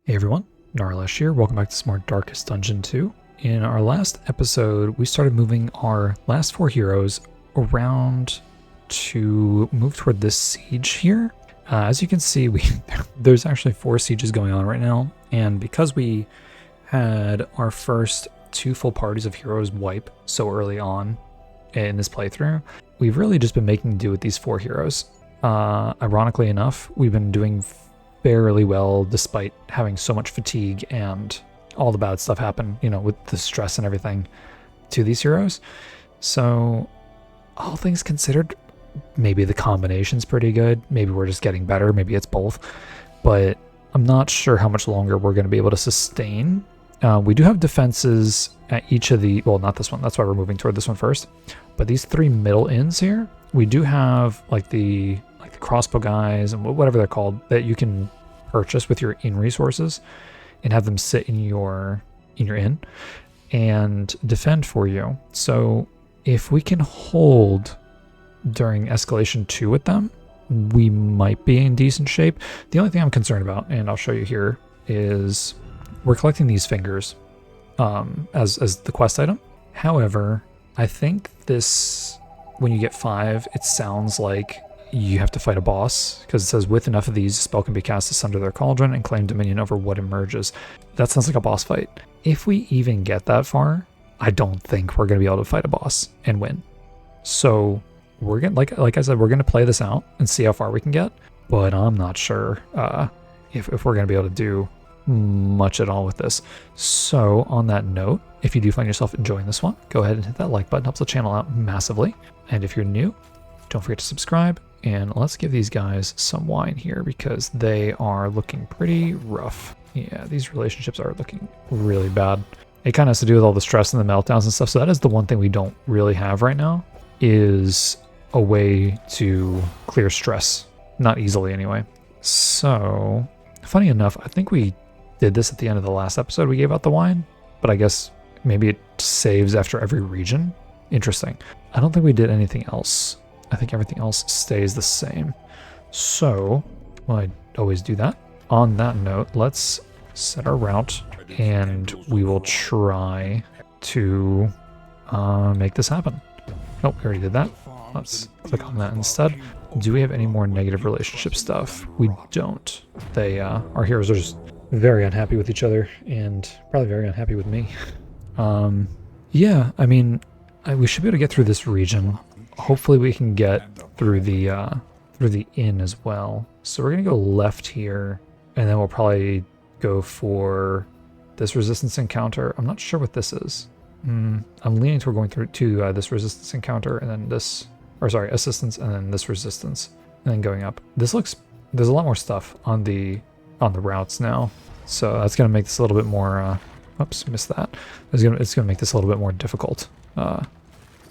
Hey everyone, Gnarlash here. Welcome back to some more Darkest Dungeon 2. In our last episode, we started moving our last four heroes around to move toward this siege here. As you can see, there's actually four sieges going on right now, and because we had our first two full parties of heroes wipe so early on in this playthrough, we've really just been making do with these four heroes. Ironically enough, we've been doing fairly well despite having so much fatigue and all the bad stuff happen, with the stress and everything to these heroes. So all things considered, maybe the combination's pretty good. Maybe we're just getting better. Maybe it's both. But I'm not sure how much longer we're going to be able to sustain. We do have defenses at each of the, well, not this one. That's why we're moving toward this one first. But these three middle inns here, we do have like the crossbow guys and whatever they're called that you can purchase with your inn resources and have them sit in your inn and defend for you. So if we can hold during escalation 2 with them, we might be in decent shape. The only thing I'm concerned about, and I'll show you here, is we're collecting these fingers as the quest item. However, I think this, when you get 5, it sounds like you have to fight a boss, because it says with enough of these, a spell can be cast asunder their cauldron and claim dominion over what emerges. That sounds like a boss fight. If we even get that far, I don't think we're going to be able to fight a boss and win. So we're going to, like I said, we're going to play this out and see how far we can get, but I'm not sure if we're going to be able to do much at all with this. So on that note, if you do find yourself enjoying this one, go ahead and hit that like button. Helps the channel out massively. And if you're new, don't forget to subscribe. And let's give these guys some wine here because they are looking pretty rough. Yeah, these relationships are looking really bad. It kind of has to do with all the stress and the meltdowns and stuff. So that is the one thing we don't really have right now, is a way to clear stress. Not easily anyway. So funny enough, I think we did this at the end of the last episode. We gave out the wine, but I guess maybe it saves after every region. Interesting. I don't think we did anything else. I think everything else stays the same. So, well, I always do that. On that note, let's set our route and we will try to make this happen. Nope, we already did that. Let's click on that instead. Do we have any more negative relationship stuff? We don't. Our heroes are just very unhappy with each other and probably very unhappy with me. Yeah, I mean, we should be able to get through this region. Hopefully we can get through the inn as well. So we're gonna go left here, and then we'll probably go for this resistance encounter. I'm not sure what this is. I'm leaning toward going through to this resistance encounter, and then this, or sorry, assistance, and then this resistance, and then going up. This looks, there's a lot more stuff on the routes now, so that's gonna make this a little bit more. Oops, missed that. It's gonna make this a little bit more difficult.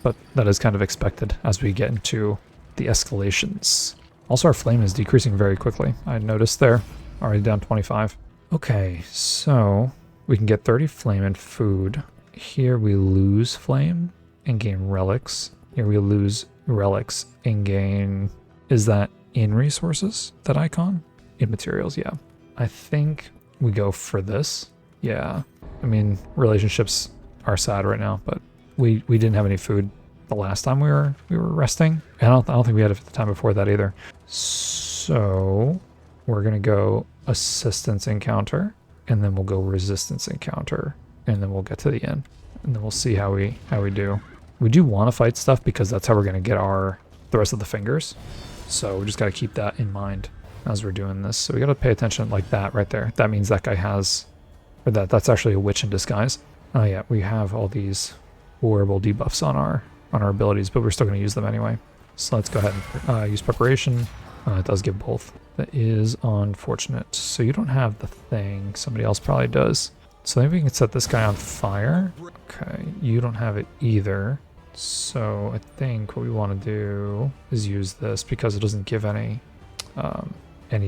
But that is kind of expected as we get into the escalations. Also, our flame is decreasing very quickly. I noticed there, already down 25. Okay, so we can get 30 flame and food. Here we lose flame and gain relics. Here we lose relics and gain, is that in resources, that icon? In materials, yeah. I think we go for this. Yeah, I mean, relationships are sad right now, but we didn't have any food the last time we were resting. And I don't think we had it the time before that either. So we're gonna go assistance encounter, and then we'll go resistance encounter, and then we'll get to the end, and then we'll see how we do. We do want to fight stuff because that's how we're gonna get the rest of the fingers. So we just gotta keep that in mind as we're doing this. So we gotta pay attention like that right there. That means that guy has, or that's actually a witch in disguise. Oh yeah, we have all these horrible debuffs on our abilities, but we're still going to use them anyway. So let's go ahead and use preparation. It does give both. That is unfortunate. So you don't have the thing. Somebody else probably does. So maybe we can set this guy on fire. Okay, you don't have it either. So I think what we want to do is use this because it doesn't give any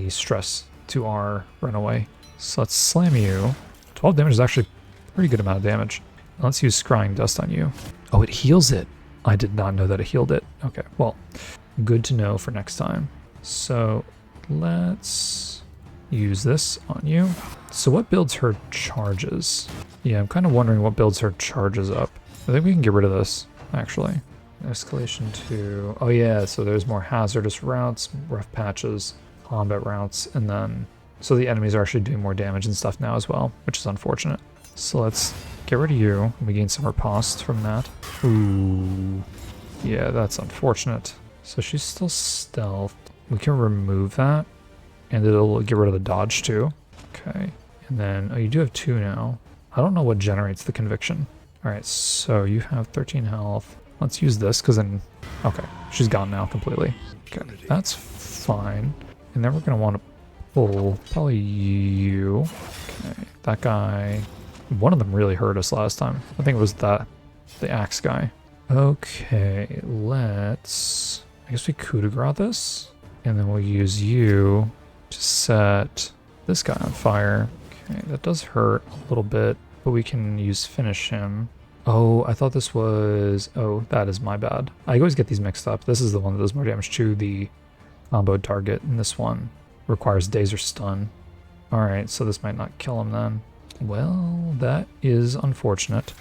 stress to our runaway. So let's slam you. 12 damage is actually a pretty good amount of damage. Let's use Scrying Dust on you. Oh, it heals it. I did not know that it healed it. Okay, well, good to know for next time. So let's use this on you. So what builds her charges? Yeah, I'm kind of wondering what builds her charges up. I think we can get rid of this, actually. Escalation to... Oh yeah, so there's more hazardous routes, rough patches, combat routes, and then... So the enemies are actually doing more damage and stuff now as well, which is unfortunate. So let's get rid of you. We gain some riposte from that. Ooh. Yeah, that's unfortunate. So she's still stealth. We can remove that, and it'll get rid of the dodge too. Okay. And then, oh, you do have 2 now. I don't know what generates the conviction. Alright, so you have 13 health. Let's use this, because then... Okay, she's gone now completely. Okay, that's fine. And then we're going to want to pull probably you. Okay, that guy... One of them really hurt us last time. I think it was the axe guy. Okay, let's... I guess we coup de grace this. And then we'll use you to set this guy on fire. Okay, that does hurt a little bit, but we can use finish him. Oh, I thought this was... Oh, that is my bad. I always get these mixed up. This is the one that does more damage to the comboed target, and this one requires daze or stun. Alright, so this might not kill him then. Well, that is unfortunate.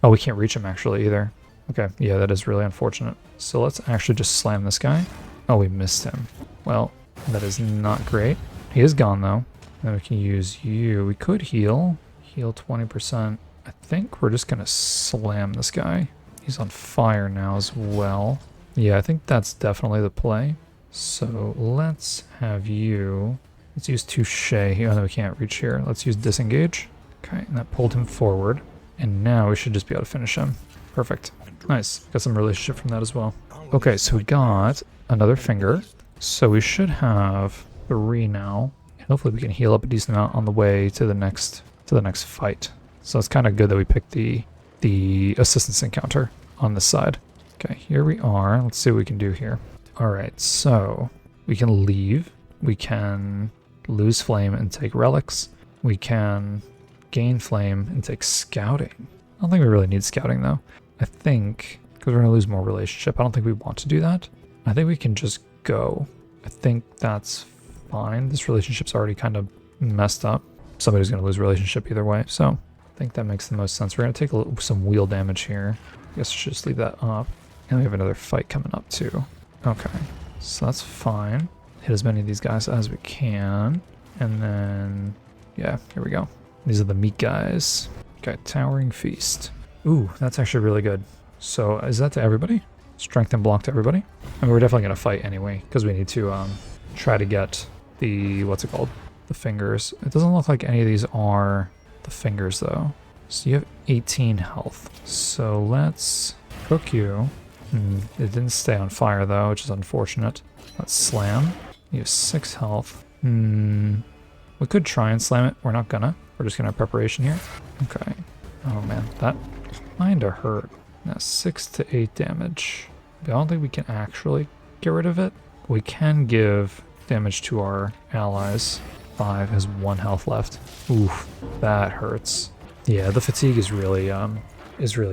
Oh, we can't reach him actually either. Okay, yeah, that is really unfortunate. So let's actually just slam this guy. Oh, we missed him. Well, that is not great. He is gone though. Then we can use you. We could heal. Heal 20%. I think we're just gonna slam this guy. He's on fire now as well. Yeah, I think that's definitely the play. So let's have you... Let's use Touche. Oh no, we can't reach here. Let's use Disengage. Okay, and that pulled him forward. And now we should just be able to finish him. Perfect. Nice. Got some relationship from that as well. Okay, so we got another finger. So we should have 3 now. Hopefully we can heal up a decent amount on the way to the next fight. So it's kind of good that we picked the assistance encounter on this side. Okay, here we are. Let's see what we can do here. Alright, so we can leave. We can lose flame and take relics. We can gain flame and take scouting. I don't think we really need scouting though. I think, because we're going to lose more relationship, I don't think we want to do that. I think we can just go. I think that's fine. This relationship's already kind of messed up. Somebody's going to lose relationship either way, so I think that makes the most sense. We're going to take some wheel damage here. I guess we should just leave that up. And we have another fight coming up too. Okay, so that's fine. Hit as many of these guys as we can. And then, yeah, here we go. These are the meat guys. Okay, Towering Feast. Ooh, that's actually really good. So is that to everybody? Strength and block to everybody? I mean, we're definitely going to fight anyway, because we need to try to get the, what's it called? The fingers. It doesn't look like any of these are the fingers though. So you have 18 health. So let's cook you. It didn't stay on fire though, which is unfortunate. Let's slam. You have 6 health. We could try and slam it. We're not gonna. We're just gonna have preparation here. Okay. Oh man, that kinda hurt. Now 6 to 8 damage. But I don't think we can actually get rid of it. We can give damage to our allies. 5 has 1 health left. Oof, that hurts. Yeah, the fatigue is really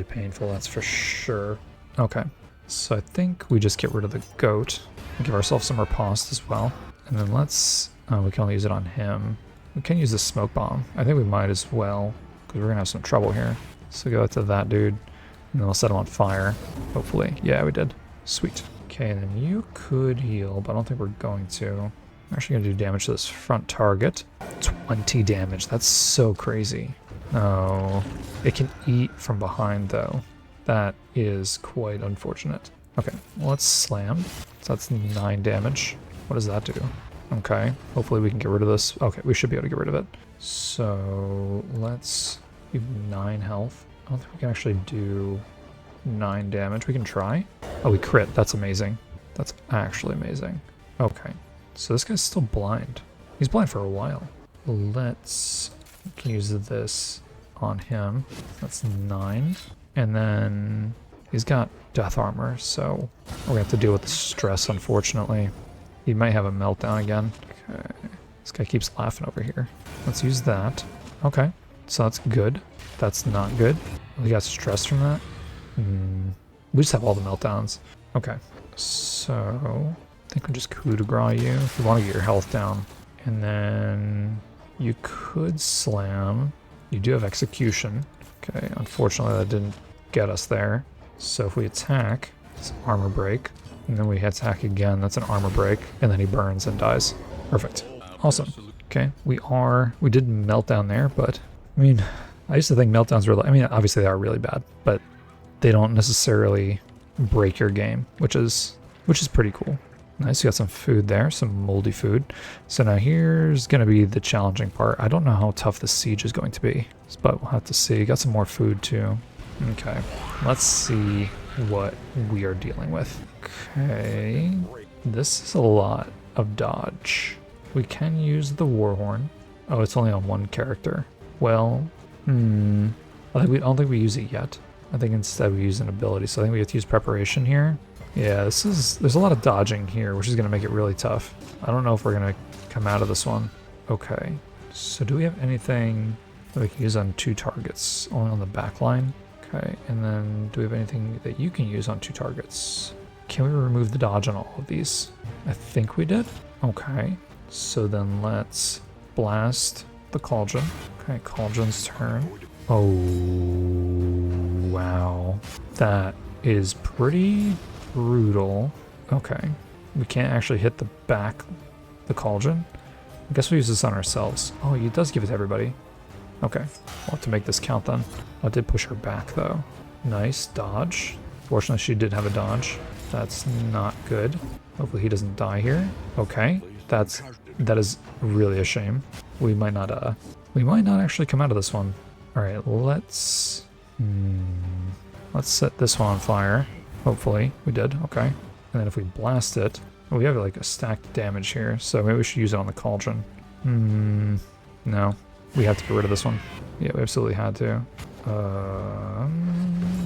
painful, that's for sure. Okay, so I think we just get rid of the goat and give ourselves some riposte as well. And then let's, we can only use it on him. We can use the smoke bomb. I think we might as well, because we're gonna have some trouble here. So go to that dude, and then we'll set him on fire, hopefully. Yeah, we did. Sweet. Okay, and then you could heal, but I don't think we're going to. I'm actually gonna do damage to this front target. 20 damage, that's so crazy. Oh, it can eat from behind though. That is quite unfortunate. Okay, well, let's slam. So that's 9 damage. What does that do? Okay, hopefully we can get rid of this. Okay, we should be able to get rid of it. So let's give 9 health. I don't think we can actually do 9 damage. We can try. Oh, we crit. That's amazing. That's actually amazing. Okay, so this guy's still blind. He's blind for a while. Let's we can use this on him. That's 9. And then he's got death armor, so we're gonna have to deal with the stress, unfortunately. He might have a meltdown again. Okay. This guy keeps laughing over here. Let's use that. Okay, so that's good. That's not good. We got stress from that. We just have all the meltdowns. Okay, so I think we'll just coup de grace you if you want to get your health down. And then You could slam. You do have execution. Okay, unfortunately that didn't get us there. So if we attack, it's armor break. And then we attack again, that's an armor break. And then he burns and dies. Perfect. Awesome. Okay, we did melt down there, but I mean, I used to think meltdowns were, I mean, obviously they are really bad, but they don't necessarily break your game, which is pretty cool. Nice, you got some food there, some moldy food. So now here's gonna be the challenging part. I don't know how tough the siege is going to be, but we'll have to see. Got some more food too. Okay, let's see what we are dealing with. Okay, this is a lot of dodge. We can use the Warhorn. Oh, it's only on one character. Well, I don't think we use it yet. I think instead we use an ability. So I think we have to use preparation here. Yeah, there's a lot of dodging here, which is going to make it really tough. I don't know if we're going to come out of this one. Okay, so do we have anything that we can use on 2 targets? Only on the back line? Okay, and then do we have anything that you can use on 2 targets? Can we remove the dodge on all of these? I think we did. Okay, so then let's blast the Cauldron. Okay, Cauldron's turn. Oh, wow. That is pretty brutal. Okay, we can't actually hit the Cauldron. I guess we'll use this on ourselves. Oh, it does give it to everybody. Okay, we'll have to make this count then. I did push her back though. Nice dodge. Fortunately, she did have a dodge. That's not good. Hopefully he doesn't die here. Okay, that is really a shame. We might not actually come out of this one. All right, let's set this one on fire. Hopefully we did. Okay, and then if we blast it, we have like a stacked damage here, so maybe we should use it on the Cauldron. No, we have to get rid of this one. Yeah, we absolutely had to.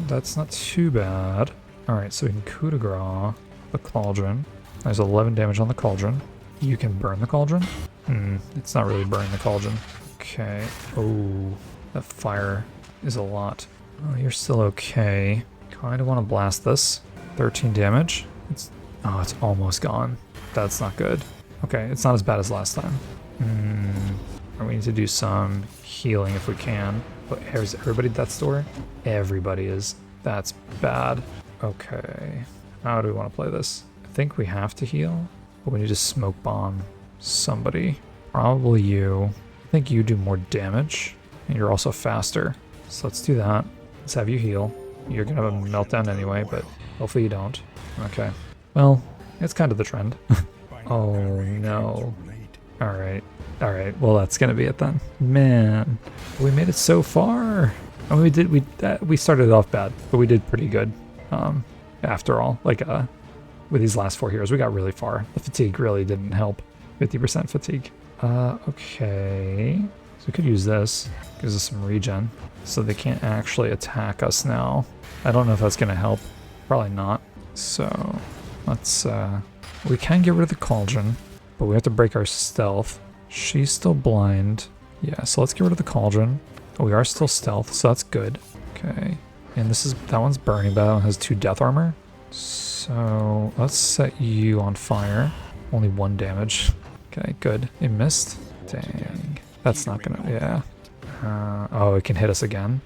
That's not too bad. All right, so we can coup de grace the Cauldron. There's 11 damage on the Cauldron. You can burn the Cauldron. It's not really burning the Cauldron. Okay. Oh, that fire is a lot. Oh, you're still okay. Kind of want to blast this. 13 damage. It's almost gone. That's not good. Okay, it's not as bad as last time. We need to do some healing if we can. But is everybody at that store? Everybody is. That's bad. Okay. How do we want to play this? I think we have to heal, but we need to smoke bomb somebody. Probably you. I think you do more damage, and you're also faster. So let's do that. Let's have you heal. You're gonna have a meltdown anyway, but hopefully you don't. Okay. Well, it's kind of the trend. Oh no. Alright. Alright, well that's gonna be it then. Man, we made it so far. I mean, we started off bad, but we did pretty good. After all, like with these last 4 heroes, we got really far. The fatigue really didn't help. 50% fatigue. Okay. So we could use this. Gives us some regen. So they can't actually attack us now. I don't know if that's gonna help. Probably not. So let's we can get rid of the Cauldron, but we have to break our stealth. She's still blind. Yeah, so let's get rid of the Cauldron. Oh, we are still stealth, so that's good. Okay. And that one's burning, but that one has 2 death armor. So let's set you on fire. Only 1 damage. Okay, good. It missed. Dang. That's not gonna, yeah. Oh, it can hit us again.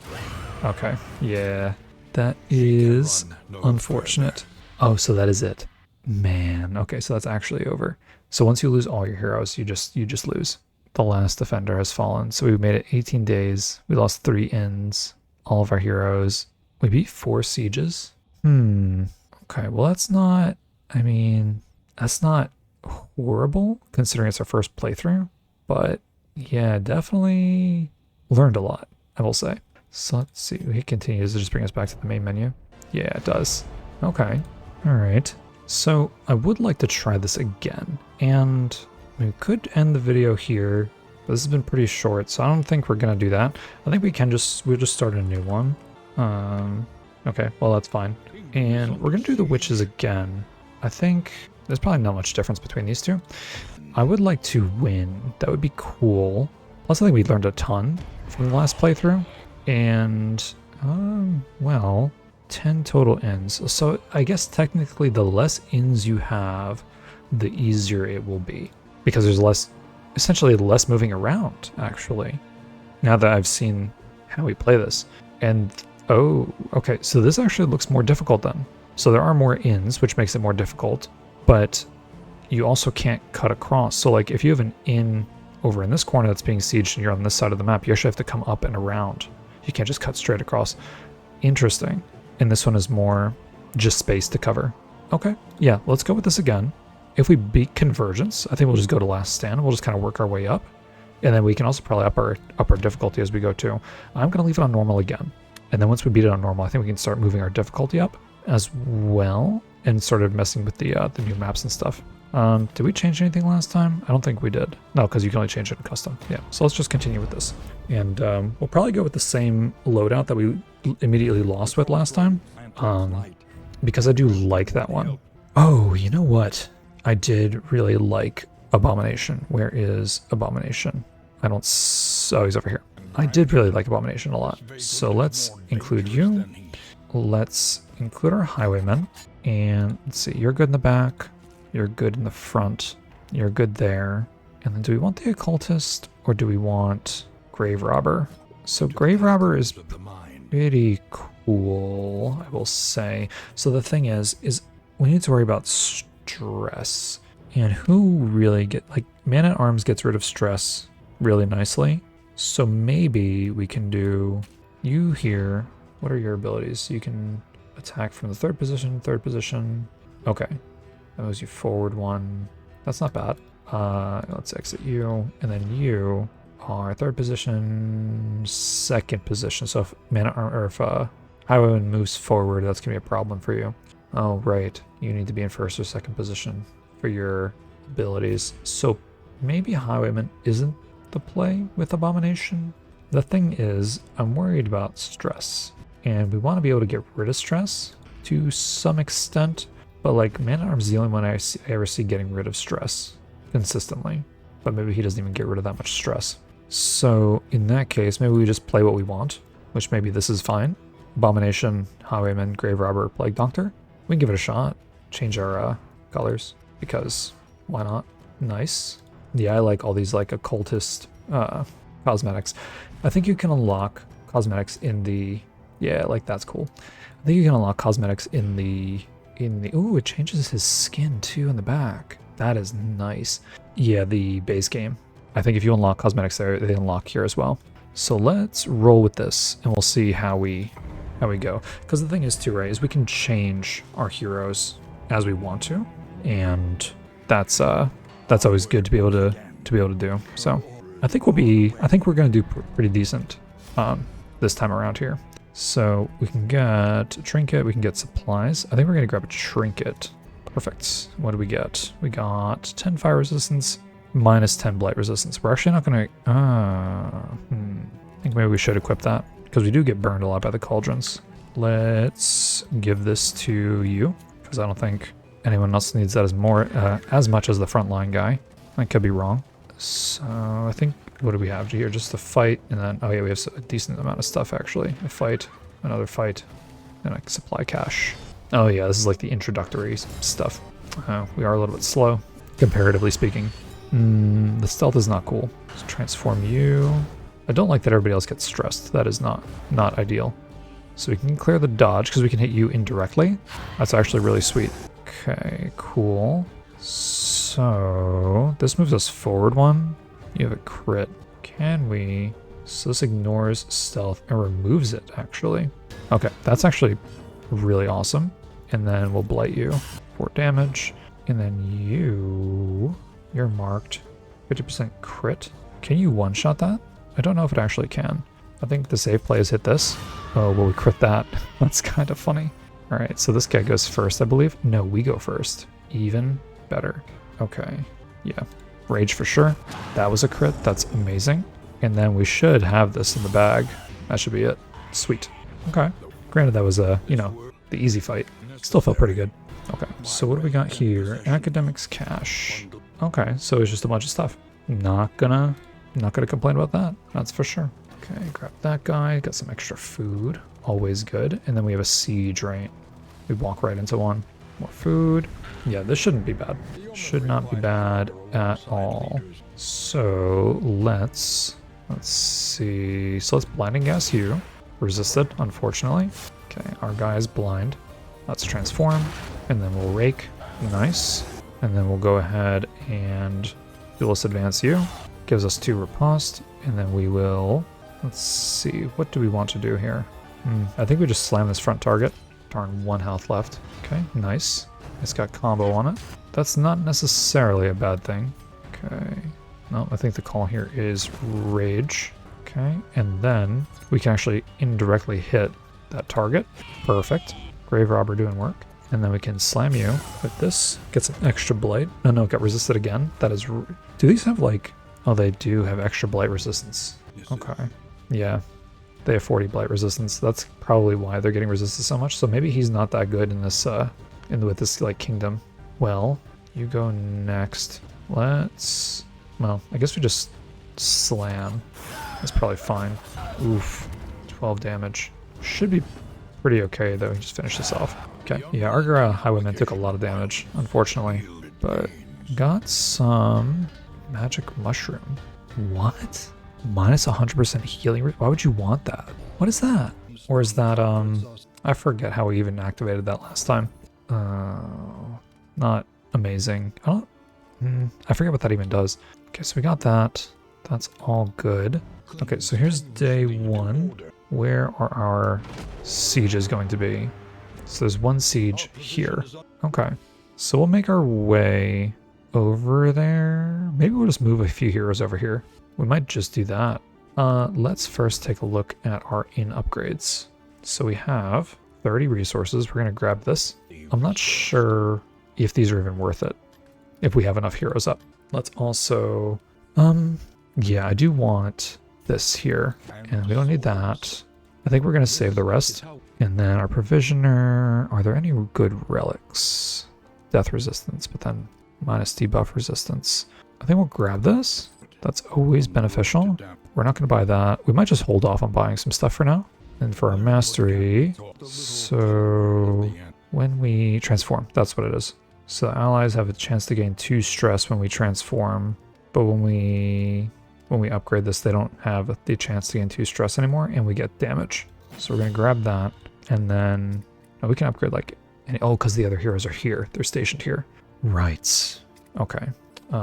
Okay, yeah. That is unfortunate. Oh, so that is it. Man, okay, so that's actually over. So once you lose all your heroes, you just lose. The last defender has fallen. So we made it 18 days. We lost 3 inns. All of our heroes. We beat 4 sieges. Okay, well that's not, I mean, that's not horrible considering it's our first playthrough. But yeah, definitely learned a lot, I will say. So let's see, we hit continue. Does it just bring us back to the main menu? Yeah, it does. Okay, all right. So I would like to try this again, and we could end the video here, but this has been pretty short, so I don't think we're gonna do that. I think we'll just start a new one. Okay, well that's fine. And we're gonna do the witches again. I think there's probably not much difference between these two. I would like to win. That would be cool. Plus I think we learned a ton from the last playthrough. And, well, 10 total inns. So I guess technically the less inns you have, the easier it will be. Because there's less essentially less moving around, actually, now that I've seen how we play this. And, oh, okay, so this actually looks more difficult then. So there are more inns, which makes it more difficult, but you also can't cut across. So like if you have an inn over in this corner that's being sieged and you're on this side of the map, you actually have to come up and around. You can't just cut straight across. Interesting. And this one is more just space to cover. Okay, yeah, let's go with this again. If we beat Convergence, I think we'll just go to Last Stand. We'll just kind of work our way up. And then we can also probably up our difficulty as we go too. I'm going to leave it on normal again. And then once we beat it on normal, I think we can start moving our difficulty up as well and started messing with the new maps and stuff. Did we change anything last time? I don't think we did. No, because you can only change it in custom. Yeah, so let's just continue with this. And we'll probably go with the same loadout that we immediately lost with last time. Because I do like that one. Oh, you know what? I did really like Abomination. Where is Abomination? I don't... Oh, he's over here. I did really like Abomination a lot. So let's include you. Let's include our Highwaymen. And let's see, you're good in the back. You're good in the front. You're good there. And then do we want the Occultist or do we want Grave Robber? So Grave Robber is pretty cool, I will say. So the thing is we need to worry about stress. And who really like Man-at-Arms gets rid of stress really nicely. So maybe we can do you here. What are your abilities? You can attack from the third position. Okay. That moves you forward one. That's not bad. Let's exit you. And then you are third position, second position. So if Highwayman moves forward, that's going to be a problem for you. Oh, right. You need to be in first or second position for your abilities. So maybe Highwayman isn't the play with Abomination. The thing is, I'm worried about stress. And we want to be able to get rid of stress to some extent. But like Man-at-Arms is the only one I ever see getting rid of stress consistently. But maybe he doesn't even get rid of that much stress. So in that case, maybe we just play what we want, which maybe this is fine. Abomination, Highwayman, Grave Robber, Plague Doctor. We can give it a shot. Change our colors because why not? Nice. Yeah, I like all these like occultist cosmetics. I think you can unlock cosmetics in the... Yeah, like that's cool. I think you can unlock cosmetics in the... Ooh, it changes his skin too in the back. That is nice. Yeah, the base game. I think if you unlock cosmetics there, they unlock here as well. So let's roll with this and we'll see how we go. Because the thing is too, right, is we can change our heroes as we want to. And that's always good to be able to do. So I think we're gonna do pretty decent this time around here. So we can get a trinket, we can get supplies. I think we're gonna grab a trinket. Perfect. What do we get? We got 10 fire resistance, minus 10 blight resistance. We're actually not gonna, I think maybe we should equip that because we do get burned a lot by the cauldrons. Let's give this to you because I don't think anyone else needs that as much as the frontline guy. I could be wrong. So I think, what do we have here? Just the fight, and then, oh yeah, we have a decent amount of stuff actually. A fight, another fight, and a supply cache. Oh yeah, this is like the introductory stuff. We are a little bit slow, comparatively speaking. The stealth is not cool. Let's transform you. I don't like that everybody else gets stressed. That is not ideal. So we can clear the dodge because we can hit you indirectly. That's actually really sweet. Okay, cool. So this moves us forward one. You have a crit. Can we? So this ignores stealth and removes it, actually. Okay, that's actually really awesome. And then we'll blight you for damage. And then you're marked 50% crit. Can you one-shot that? I don't know if it actually can. I think the safe play is hit this. Oh, well, we crit that. That's kind of funny. All right, so this guy goes first, I believe. No, we go first. Even better. Okay, yeah. Rage for sure. That was a crit. That's amazing. And then we should have this in the bag. That should be it. Sweet. Okay. Granted, that was the easy fight. Still felt pretty good. Okay, so what do we got here? Academics cache. Okay, so it's just a bunch of stuff. Not gonna complain about that. That's for sure. Okay, grab that guy. Got some extra food. Always good. And then we have a siege, right? We walk right into one. More food. Yeah, this shouldn't be bad. Should not be bad at all. So let's see. So let's blinding gas you. Resisted, unfortunately. Okay, our guy is blind. Let's transform, and then we'll rake. Nice. And then we'll go ahead and duelist advance you. Gives us 2 riposte, and then we will. Let's see. What do we want to do here? I think we just slam this front target. Darn, 1 health left. Okay, nice. It's got combo on it. That's not necessarily a bad thing. Okay. No, I think the call here is rage. Okay, and then we can actually indirectly hit that target. Perfect. Grave Robber doing work. And then we can slam you with this. Gets an extra blight. Oh no, it got resisted again. That is... Do these have like... Oh, they do have extra blight resistance. Okay. Yeah. They have 40 blight resistance. That's probably why they're getting resisted so much. So maybe he's not that good in this, with this, like, kingdom. Well, you go next. Let's... Well, I guess we just slam. That's probably fine. Oof. 12 damage. Should be pretty okay, though. Just finish this off. Okay. Yeah, our Highwayman took a lot of damage, unfortunately. But got some magic mushroom. What? Minus 100% healing. Why would you want that? What is that? Or is that, I forget how we even activated that last time. Not amazing. I forget what that even does. Okay, so we got that. That's all good. Okay, so here's day 1. Where are our sieges going to be? So there's 1 siege here. Okay, so we'll make our way over there. Maybe we'll just move a few heroes over here. We might just do that. Let's first take a look at our inn upgrades. So we have 30 resources. We're going to grab this. I'm not sure if these are even worth it, if we have enough heroes up. Let's also... yeah, I do want this here, and we don't need that. I think we're going to save the rest. And then our provisioner... Are there any good relics? Death resistance, but then minus debuff resistance. I think we'll grab this. That's always beneficial. We're not going to buy that. We might just hold off on buying some stuff for now. And for our mastery, so when we transform, that's what it is. So allies have a chance to gain 2 stress when we transform, but when we upgrade this, they don't have the chance to gain 2 stress anymore, and we get damage. So we're going to grab that, and then we can upgrade like, because the other heroes are here. They're stationed here. Right. Okay.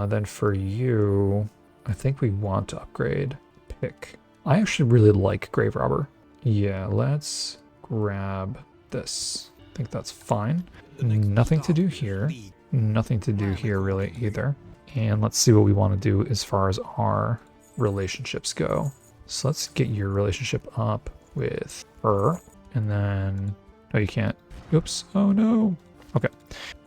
Then for you... I think we want to upgrade pick. I actually really like Grave Robber. Yeah, let's grab this. I think that's fine. Nothing to do here. Nothing to do here really either. And let's see what we want to do as far as our relationships go. So let's get your relationship up with her. And then... No, you can't. Oops. Oh no. Okay.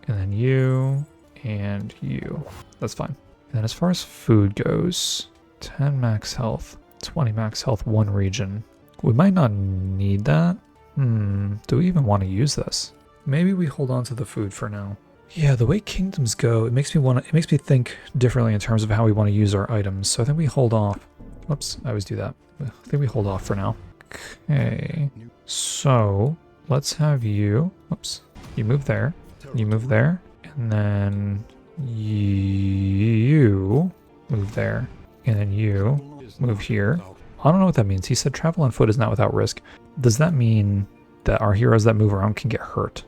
And then you and you. That's fine. And then as far as food goes, 10 max health, 20 max health, 1 region. We might not need that. Do we even want to use this? Maybe we hold on to the food for now. Yeah, the way kingdoms go, it makes me think differently in terms of how we want to use our items. So I think we hold off. Whoops, I always do that. I think we hold off for now. Okay. So let's have you. Whoops. You move there. You move there. And then you move there, and then you move here. I don't know what that means. He said travel on foot is not without risk. Does that mean that our heroes that move around can get hurt?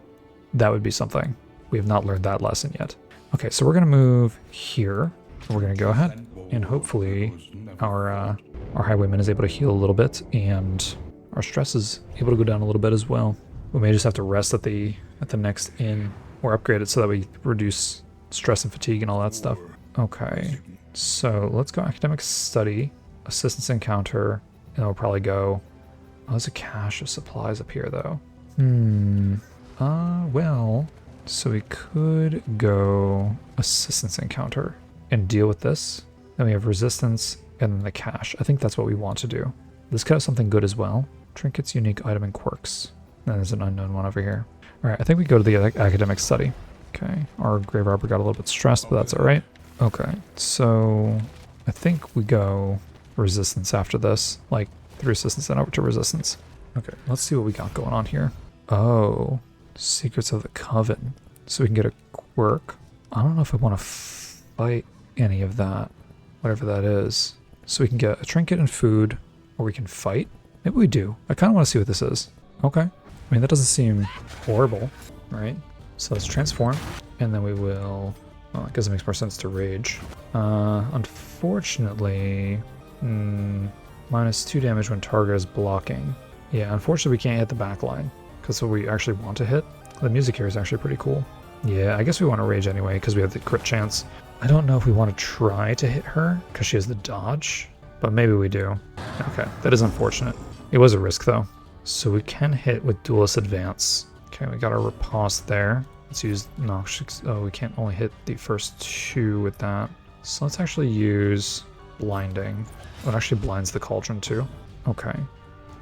That would be something. We have not learned that lesson yet. Okay, so we're going to move here. We're going to go ahead, and hopefully our highwayman is able to heal a little bit, and our stress is able to go down a little bit as well. We may just have to rest at the next inn or upgrade it so that we reduce stress and fatigue and all that stuff. Okay, so let's go academic study, assistance encounter, and then we'll probably go... Oh, there's a cache of supplies up here though. Well, so we could go assistance encounter and deal with this. Then we have resistance and then the cache. I think that's what we want to do. This could have something good as well. Trinkets, unique item, and quirks. Then there's an unknown one over here. All right, I think we go to the academic study. Okay, our Grave Robber got a little bit stressed, but that's all right. Okay, so I think we go resistance after this, like the resistance and over to resistance. Okay, let's see what we got going on here. Oh, Secrets of the Coven. so we can get a quirk. I don't know if I want to fight any of that, whatever that is. So we can get a trinket and food, or we can fight. Maybe we do. I kind of want to see what this is. Okay. I mean, that doesn't seem horrible, right? So let's transform, and then we will... Well, I guess it makes more sense to rage. Unfortunately... -2 damage when target is blocking. Yeah, unfortunately we can't hit the back line, because what we actually want to hit. The music here is actually pretty cool. Yeah, I guess we want to rage anyway, because we have the crit chance. I don't know if we want to try to hit her, because she has the dodge, but maybe we do. Okay, that is unfortunate. It was a risk, though. So we can hit with Duelist Advance. Okay, we got our riposte there. Let's use Noxious. Oh, we can't only hit the first 2 with that. So let's actually use Blinding. Oh, it actually blinds the Cauldron, too. Okay.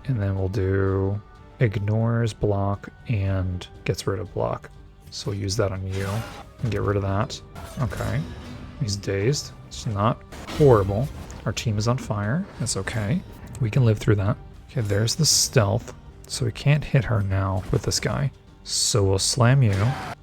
And then we'll do Ignores block and gets rid of block. So we'll use that on you and get rid of that. Okay. He's dazed. It's not horrible. Our team is on fire. That's okay. We can live through that. Okay, there's the stealth. So we can't hit her now with this guy. So we'll slam you.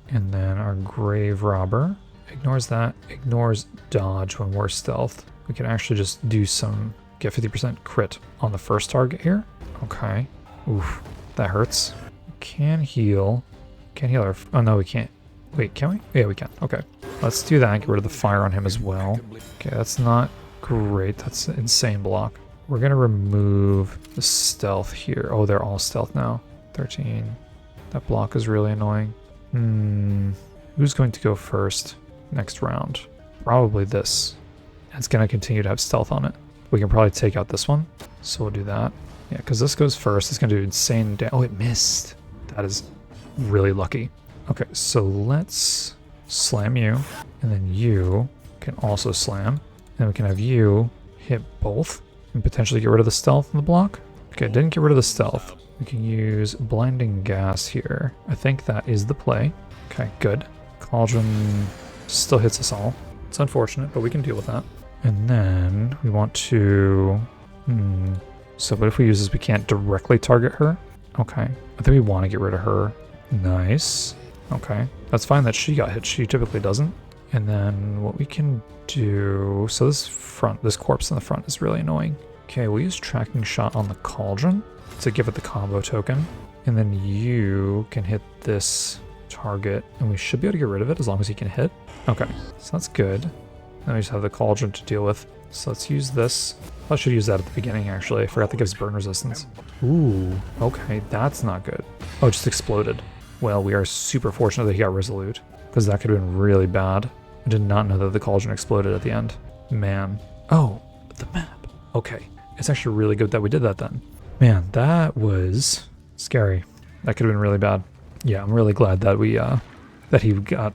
And then our Grave Robber ignores that. Ignores dodge when we're stealth. We can actually just do some... Get 50% crit on the first target here. Okay. Oof. That hurts. We can heal. Can't heal our... Oh, no, we can't. Wait, can we? Yeah, we can. Okay. Let's do that and get rid of the fire on him as well. Okay, that's not great. That's an insane block. We're going to remove the stealth here. Oh, they're all stealth now. 13. That block is really annoying. Who's going to go first next round? Probably this. It's going to continue to have stealth on it. We can probably take out this one. So we'll do that. Yeah, because this goes first. It's going to do insane damage. Oh, it missed. That is really lucky. Okay, so let's slam you. And then you can also slam. And we can have you hit both. And potentially get rid of the stealth in the block. Okay, didn't get rid of the stealth. We can use Blinding Gas here. I think that is the play. Okay, good. Cauldron still hits us all. It's unfortunate, but we can deal with that. And then we want to... So what if we use this? We can't directly target her? Okay. I think we want to get rid of her. Nice. Okay. That's fine that she got hit. She typically doesn't. And then what we can do... So this corpse in the front is really annoying. Okay, we'll use Tracking Shot on the Cauldron to give it the combo token. And then you can hit this target. And we should be able to get rid of it as long as he can hit. Okay, so that's good. Then we just have the Cauldron to deal with. So let's use this. I should use that at the beginning, actually. I forgot that gives burn resistance. Ooh, okay, that's not good. Oh, it just exploded. Well, we are super fortunate that he got Resolute, because that could have been really bad. I did not know that the Cauldron exploded at the end. Man. Oh, the map. Okay, it's actually really good that we did that then. Man, that was scary. That could have been really bad. Yeah, I'm really glad that we, that he got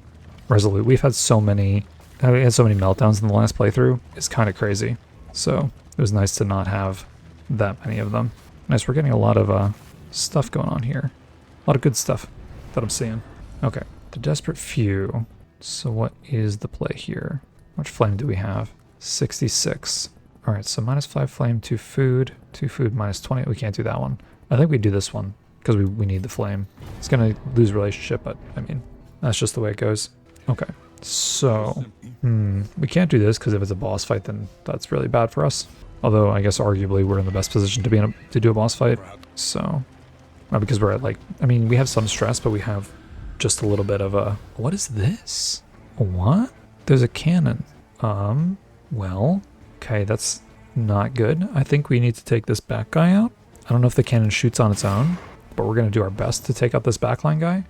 Resolute. We've had so many... We had so many meltdowns in the last playthrough. It's kind of crazy. So it was nice to not have that many of them. Nice, we're getting a lot of stuff going on here. A lot of good stuff that I'm seeing. Okay, the Desperate Few. So what is the play here? How much flame do we have? 66. All right, so -5 flame, 2 food, -20. We can't do that one. I think we do this one because we need the flame. It's going to lose relationship, but I mean, that's just the way it goes. Okay. So, we can't do this because if it's a boss fight, then that's really bad for us. Although, I guess arguably we're in the best position to do a boss fight. So, because we're at like, I mean, we have some stress, but we have just a little bit of a... What is this? What? There's a cannon. Well, okay, that's not good. I think we need to take this back guy out. I don't know if the cannon shoots on its own, but we're going to do our best to take out this backline guy.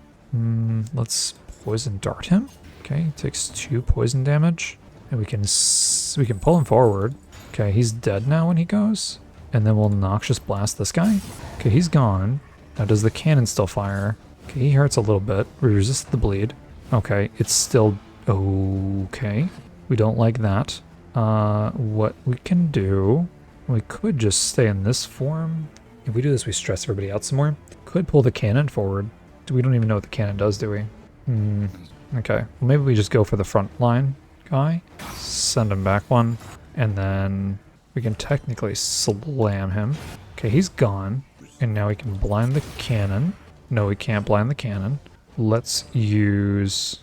Let's poison dart him. Okay, he takes 2 poison damage, and we can pull him forward. Okay, he's dead now when he goes, and then we'll Noxious Blast this guy. Okay, he's gone. Now, does the cannon still fire? Okay, he hurts a little bit. We resist the bleed. Okay, it's still okay. We don't like that. What we can do, we could just stay in this form. If we do this, we stress everybody out some more. Could pull the cannon forward. We don't even know what the cannon does, do we? Okay, well, maybe we just go for the front line guy, send him back one, and then we can technically slam him. Okay, he's gone, and now we can blind the cannon. No, we can't blind the cannon. let's use...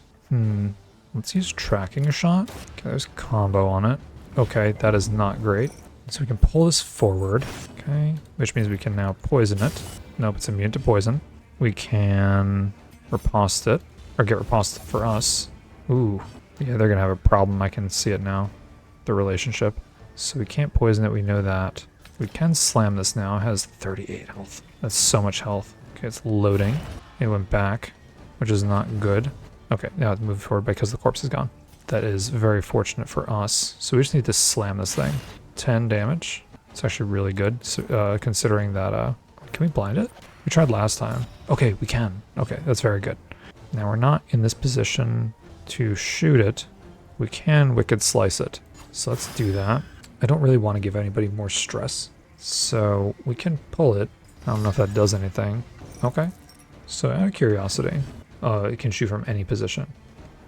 let's use tracking shot. Okay, there's combo on it. Okay, that is not great. So we can pull this forward. Okay, which means we can now poison it. Nope, it's immune to poison. We can riposte it, or get riposted for us. Ooh, yeah, they're gonna have a problem. I can see it now, the relationship. So we can't poison it, we know that. We can slam this now. It has 38 health. That's so much health. Okay, it's loading. It went back, which is not good. Okay, now it's moved forward because the corpse is gone. That is very fortunate for us. So we just need to slam this thing. 10 damage. It's actually really good, so, considering that... can we blind it? We tried last time. Okay, we can. Okay, that's very good. Now we're not in this position to shoot it. We can Wicked Slice it. So let's do that. I don't really want to give anybody more stress. So we can pull it. I don't know if that does anything. Okay. So out of curiosity, it can shoot from any position.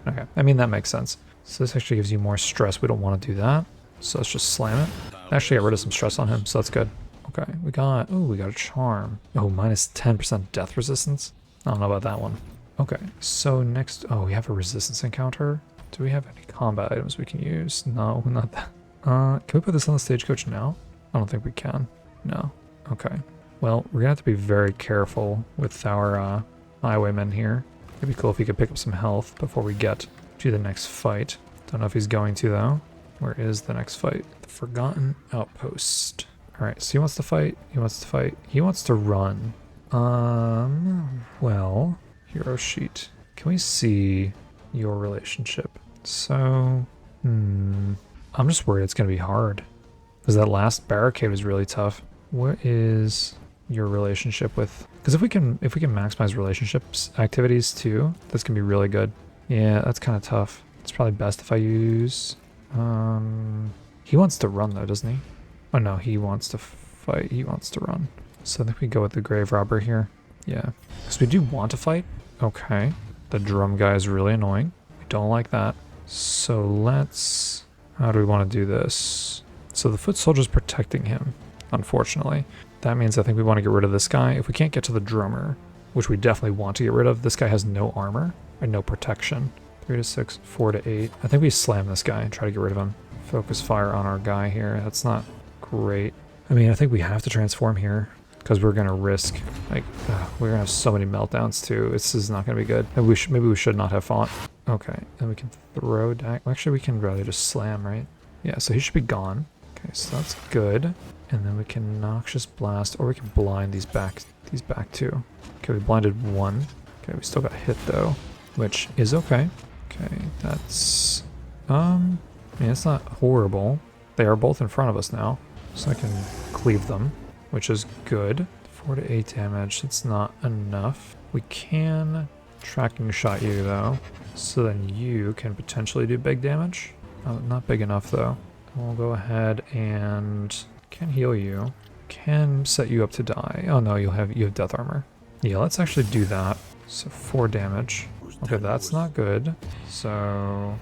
Okay, I mean, that makes sense. So this actually gives you more stress. We don't want to do that. So let's just slam it. Actually got rid of some stress on him, so that's good. Okay, we got a charm. Oh, minus 10% death resistance. I don't know about that one. Okay, so next, we have a resistance encounter. Do we have any combat items we can use? No, not that. Can we put this on the stagecoach now? I don't think we can. No. Okay. Well, we're gonna have to be very careful with our highwaymen here. It'd be cool if he could pick up some health before we get to the next fight. Don't know if he's going to though. Where is the next fight? The Forgotten Outpost. Alright, so he wants to fight. He wants to fight. He wants to run. Well, hero sheet. Can we see your relationship? So, I'm just worried it's going to be hard. Because that last barricade was really tough. What is your relationship with... Because if we can maximize relationships activities too, that's going to be really good. Yeah, that's kind of tough. It's probably best if I use... he wants to run though, doesn't he? Oh no, he wants to fight. He wants to run. So I think we go with the Grave Robber here. Yeah. Because we do want to fight. Okay. The drum guy is really annoying. We don't like that. So let's... How do we want to do this? So the foot soldier's protecting him, unfortunately. That means I think we want to get rid of this guy. If we can't get to the drummer, which we definitely want to get rid of, this guy has no armor and no protection. 3 to 6, 4 to 8. I think we slam this guy and try to get rid of him. Focus fire on our guy here. That's not great. I mean, I think we have to transform here because we're going to risk, like, we're going to have so many meltdowns too. This is not going to be good. Maybe we should not have fought. Okay, then we can throw actually, we can rather just slam, right? Yeah, so he should be gone. Okay, so that's good. And then we can Noxious Blast, or we can blind these back too. Okay, we blinded one. Okay, we still got hit though, which is okay. Okay, that's... I mean, it's not horrible. They are both in front of us now, so I can cleave them, which is good. 4 to 8 damage, it's not enough. We can tracking shot you though, so then you can potentially do big damage. Oh, not big enough though. We'll go ahead and can heal you. Can set you up to die. Oh no, you have death armor. Yeah, let's actually do that. So 4 damage. Okay, that's not good. So,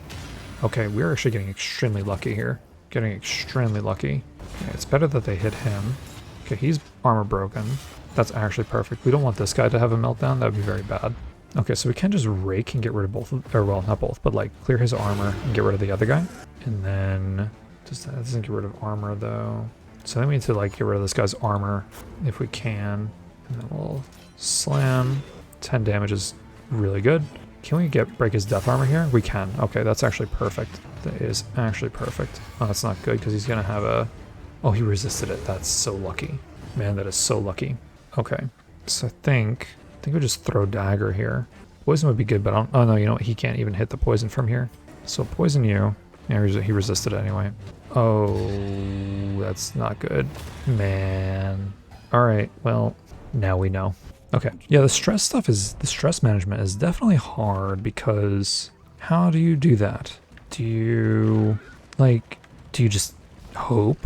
okay, we're actually getting extremely lucky here. Getting extremely lucky. Okay, it's better that they hit him. Okay, he's armor broken. That's actually perfect. We don't want this guy to have a meltdown. That would be very bad. Okay, so we can just rake and get rid of both, or well, not both, but like clear his armor and get rid of the other guy. And then, that doesn't get rid of armor though. So then we need to like get rid of this guy's armor if we can. And then we'll slam. 10 damage is really good. Can we break his death armor here? We can. Okay, that's actually perfect. That is actually perfect. Oh, that's not good because he's gonna have a... Oh, he resisted it. That's so lucky. Man, that is so lucky. Okay, so I think we just throw dagger here. Poison would be good, but oh no, you know what? He can't even hit the poison from here. So poison you. Yeah, he resisted it anyway. Oh, that's not good. Man. All right, well, now we know. Okay, yeah, the stress management is definitely hard because how do you do that? Do you just hope?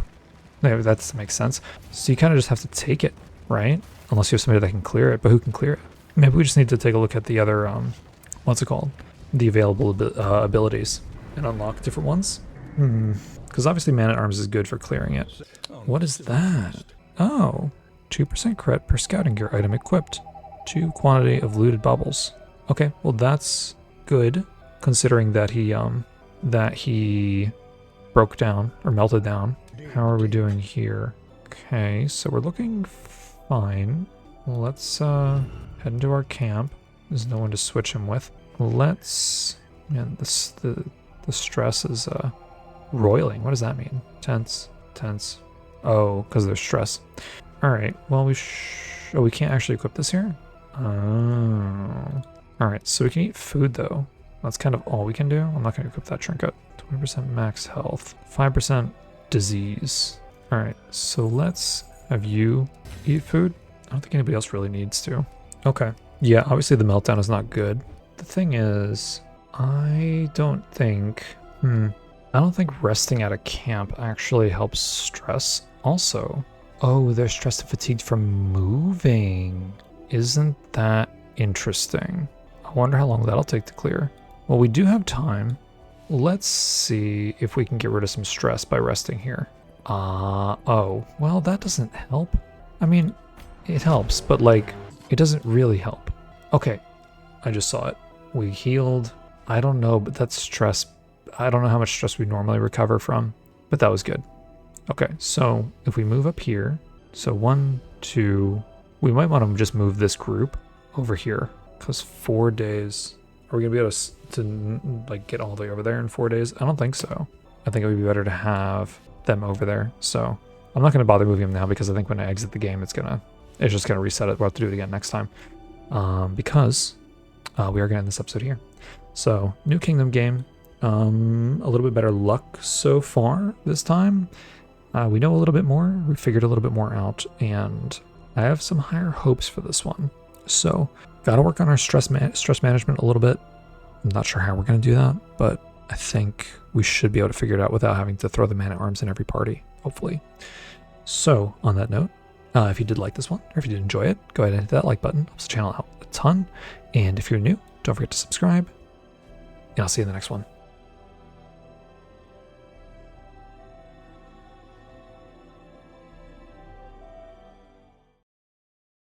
No, that makes sense. So you kind of just have to take it, right? Unless you have somebody that can clear it, but who can clear it? Maybe we just need to take a look at the other, what's it called? The available abilities and unlock different ones. Because obviously Man-at-Arms is good for clearing it. What is that? Oh. 2% crit per scouting gear item equipped. 2 quantity of looted bubbles. Okay, well that's good, considering that he broke down or melted down. How are we doing here? Okay, so we're looking fine. Let's head into our camp. There's no one to switch him with. Let's, man, the stress is roiling. What does that mean? Tense, tense. Oh, because there's stress. All right. Well, we can't actually equip this here. Oh. All right. So we can eat food though. That's kind of all we can do. I'm not going to equip that trinket. 20% max health, 5% disease. All right. So let's have you eat food. I don't think anybody else really needs to. Okay. Yeah. Obviously the meltdown is not good. The thing is, I don't think resting at a camp actually helps stress. Also, oh, they're stressed and fatigued from moving. Isn't that interesting? I wonder how long that'll take to clear. Well, we do have time. Let's see if we can get rid of some stress by resting here. Oh, well, that doesn't help. I mean, it helps, but like, it doesn't really help. Okay, I just saw it. We healed. I don't know, but that's stress. I don't know how much stress we normally recover from, but that was good. Okay, so if we move up here, so 1, 2, we might want to just move this group over here, because 4 days, are we gonna be able to like get all the way over there in 4 days? I don't think so. I think it would be better to have them over there. So I'm not gonna bother moving them now because I think when I exit the game, it's just gonna reset it. We'll have to do it again next time, because we are gonna end this episode here. So New Kingdom game, a little bit better luck so far this time. We know a little bit more, we figured a little bit more out, and I have some higher hopes for this one. So, gotta work on our stress management a little bit. I'm not sure how we're gonna do that, but I think we should be able to figure it out without having to throw the man-at-arms in every party, hopefully. So, on that note, if you did like this one, or if you did enjoy it, go ahead and hit that like button. Helps the channel out a ton. And if you're new, don't forget to subscribe, and I'll see you in the next one.